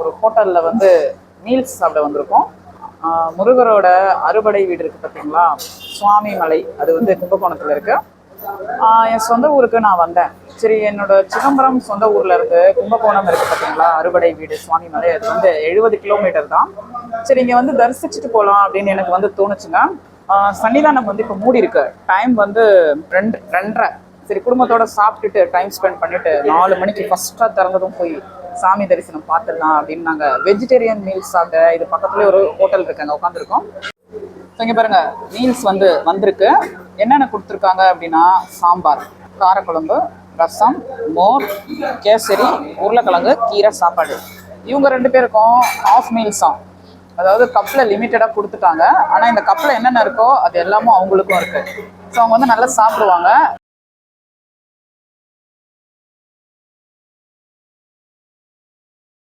ஒரு ஹோட்டலில் வந்து மீல்ஸ் சாப்பிட வந்திருக்கோம். முருகரோட அறுபடை வீடு இருக்குது பார்த்தீங்களா, சுவாமி மலை, அது வந்து கும்பகோணத்தில் இருக்குது. என் சொந்த ஊருக்கு நான் வந்தேன். சரி, என்னோட சிதம்பரம் சொந்த ஊர்ல இருந்து கும்பகோணம் இருக்குது பார்த்தீங்களா, அறுபடை வீடு சுவாமி மலை, அது வந்து 70 கிலோமீட்டர் தான். சரி, இங்கே வந்து தரிசிச்சுட்டு போகலாம் அப்படின்னு எனக்கு வந்து தோணுச்சுங்க. சன்னிதானம் வந்து இப்போ மூடி இருக்கு. டைம் வந்து 2:30. சரி, குடும்பத்தோட சாப்பிட்டுட்டு டைம் ஸ்பெண்ட் பண்ணிட்டு 4 மணிக்கு ஃபர்ஸ்ட்டாக திறந்ததும் போய் சாமி தரிசனம் பார்த்துடலாம் அப்படின்னு நாங்கள் வெஜிடேரியன் மீல்ஸ் சாப்பிட்ட இது பக்கத்துலேயே ஒரு ஹோட்டல் இருக்கு, அங்கே உட்காந்துருக்கோம். ஸோ இங்கே பாருங்க, மீல்ஸ் வந்து வந்திருக்கு. என்னென்ன கொடுத்துருக்காங்க அப்படின்னா, சாம்பார், காரக்குழம்பு, ரசம், மோர், கேசரி, உருளைக்கிழங்கு, கீரை, சாப்பாடு. இவங்க 2 பேருக்கும் ஆஃப் மீல்ஸாம், அதாவது கப்பில் லிமிட்டடாக கொடுத்துட்டாங்க. ஆனால் இந்த கப்பில் என்னென்ன இருக்கோ அது எல்லாமும் அவங்களுக்கும் இருக்குது. ஸோ அவங்க வந்து நல்லா சாப்பிடுவாங்க.